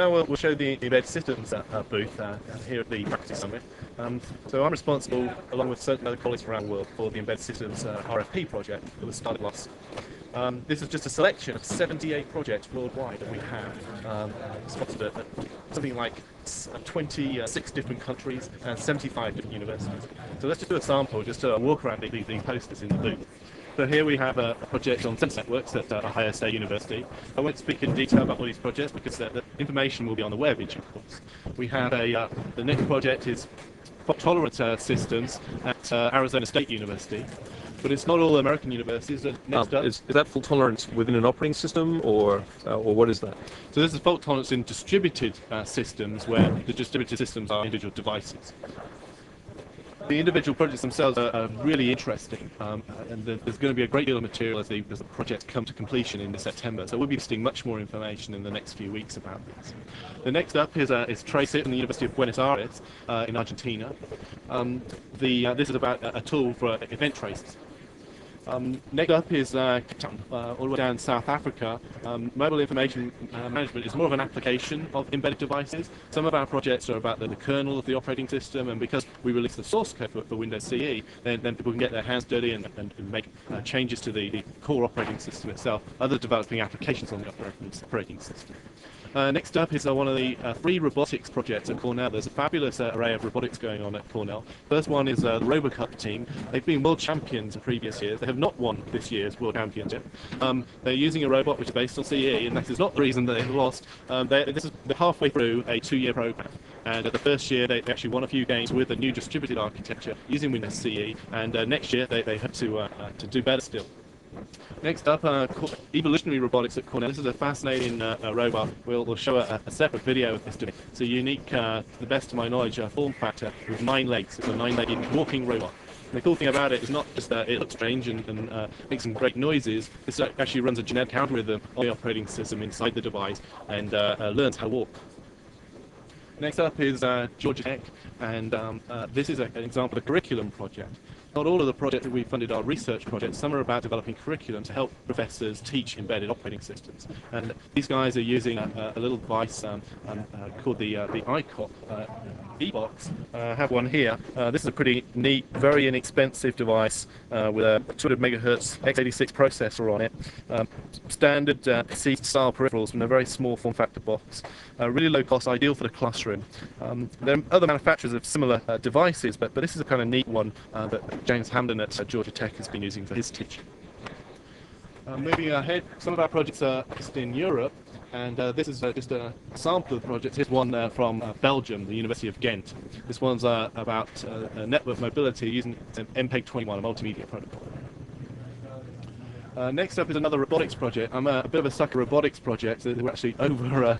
Now we'll show the embedded systems booth here at the Faculty Summit. So I'm responsible, along with certain other colleagues around the world, for the embedded systems RFP project that was started last year. This is just a selection of 78 projects worldwide that we have sponsored at something like 26 different countries and 75 different universities. So let's just do a sample, just to walk around these posters in the booth. So here we have a project on sensor networks at Ohio State University. I won't speak in detail about all these projects because the information will be on the web in due course. We have the next project is fault-tolerant systems at Arizona State University. But it's not all American universities. Next up, is that fault tolerance within an operating system, or what is that? So this is fault tolerance in distributed systems, where the distributed systems are individual devices. The individual projects themselves are really interesting, and there's going to be a great deal of material as the projects come to completion in September. So we'll be listing much more information in the next few weeks about this. The next up is TraceIt from the University of Buenos Aires in Argentina. This is about a tool for event traces. Next up is all the way down in South Africa. Mobile information management is more of an application of embedded devices. Some of our projects are about the kernel of the operating system, and because we release the source code for Windows CE, then people can get their hands dirty and make changes to the core operating system itself, other developing applications on the operating system. Next up is one of the free robotics projects at Cornell. There's a fabulous array of robotics going on at Cornell. First one is the RoboCup team. They've been world champions in previous years. They have not won this year's world championship. They're using a robot which is based on CE, and that is not the reason that they've lost. They're halfway through a 2-year program. And the first year they actually won a few games with a new distributed architecture using Windows CE, and next year they hope to do better still. Next up, evolutionary robotics at Cornell. This is a fascinating robot. We'll show a separate video of this today. It's a unique, to the best of my knowledge, form factor with 9 legs. It's a 9-legged walking robot. And the cool thing about it is not just that it looks strange and makes some great noises. This actually runs a genetic algorithm on the operating system inside the device and learns how to walk. Next up is Georgia Tech, and this is an example of a curriculum project. Not all of the projects that we funded are research projects. Some are about developing curriculum to help professors teach embedded operating systems. And these guys are using a little device called the ICOP e-box. I have one here. This is a pretty neat, very inexpensive device with a 200 megahertz x86 processor on it. Standard C-style peripherals in a very small form factor box. Really low cost, ideal for the classroom. There are other manufacturers of similar devices, but this is a kind of neat one that James Hamden at Georgia Tech has been using for his teaching. Moving ahead, some of our projects are based in Europe, and this is just a sample of the projects. Here's one from Belgium, the University of Ghent. This one's about network mobility using MPEG-21, a multimedia protocol. Next up is another robotics project. I'm a bit of a sucker robotics project. We're actually over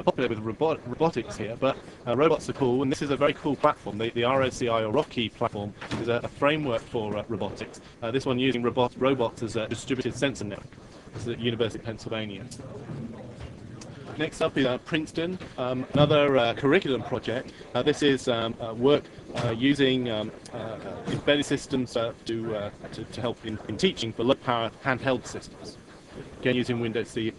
popular with robotics here, but robots are cool, and this is a very cool platform. The ROCI or ROCI platform is a framework for robotics. This one using robots as a distributed sensor network. This is at University of Pennsylvania. Next up is Princeton, another curriculum project. This is work using embedded systems to help in teaching for low-power handheld systems, again using Windows CE.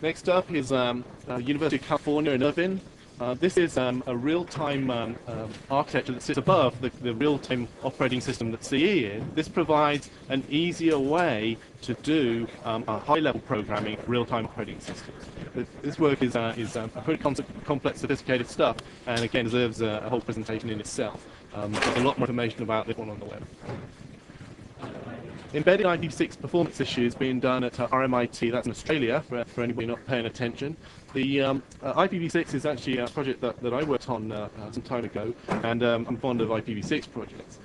Next up is University of California in Irvine. This is a real-time architecture that sits above the real-time operating system that CE is. This provides an easier way to do high-level programming for real-time operating systems. This work is pretty complex, sophisticated stuff, and again deserves a whole presentation in itself. There's a lot more information about this one on the web. Embedded IPv6 performance issues being done at RMIT, that's in Australia, for anybody not paying attention. The IPv6 is actually a project that I worked on some time ago, and I'm fond of IPv6 projects.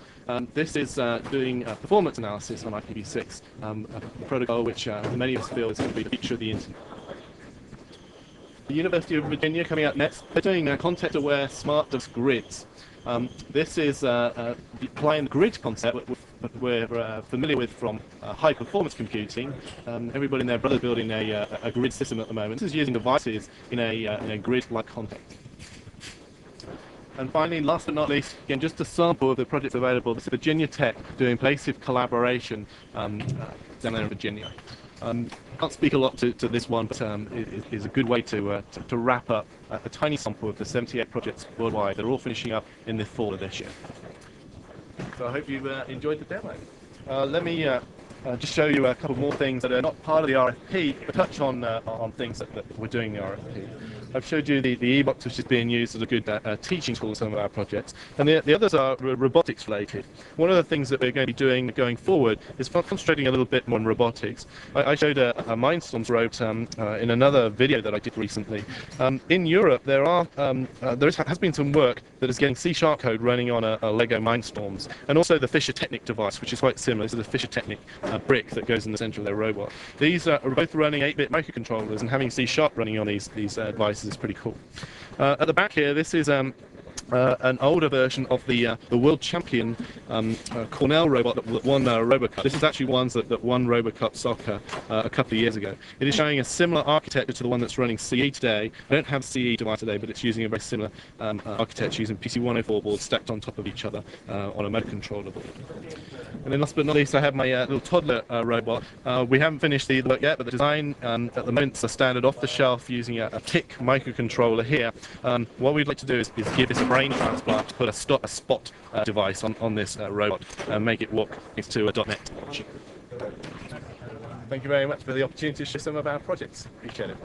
This is doing performance analysis on IPv6, a protocol which many of us feel is going to be the future of the internet. The University of Virginia coming up next, they're doing context-aware smart device grids. This is applying the grid concept that we're familiar with from high-performance computing. Everybody and their brother building a grid system at the moment. This is using devices in a grid-like context. And finally, last but not least, again, just a sample of the projects available. This is Virginia Tech doing pervasive collaboration down there in Virginia. Can't speak a lot to this one, but it is a good way to wrap up a tiny sample of the 78 projects worldwide. They're all finishing up in the fall of this year. So I hope you've enjoyed the demo. Let me just show you a couple more things that are not part of the RFP, but touch on things that we're doing in the RFP. I've showed you the e-box, which is being used as a good teaching tool in some of our projects, and the others are robotics related. One of the things that we're going to be doing going forward is concentrating a little bit more on robotics. I showed a Mindstorms robot in another video that I did recently. In Europe, there has been some work that is getting C# code running on a Lego Mindstorms, and also the Fisher Technic device, which is quite similar. This is the Fisher Technic brick that goes in the center of their robot. These are both running 8-bit microcontrollers, and having C# running on these devices is pretty cool. At the back here, this is an older version of the world champion Cornell robot that won RoboCup. This is actually one that won RoboCup soccer a couple of years ago. It is showing a similar architecture to the one that's running CE today. I don't have a CE device today, but it's using a very similar architecture, using PC104 boards stacked on top of each other on a microcontroller board. And then last but not least, I have my little toddler robot. We haven't finished the work yet, but the design at the moment is a standard off the shelf using a TIC microcontroller here. What we'd like to do is give this a brain transplant to put a spot device on this robot and make it walk next to a .NET machine. Thank you very much for the opportunity to share some of our projects. Appreciate it.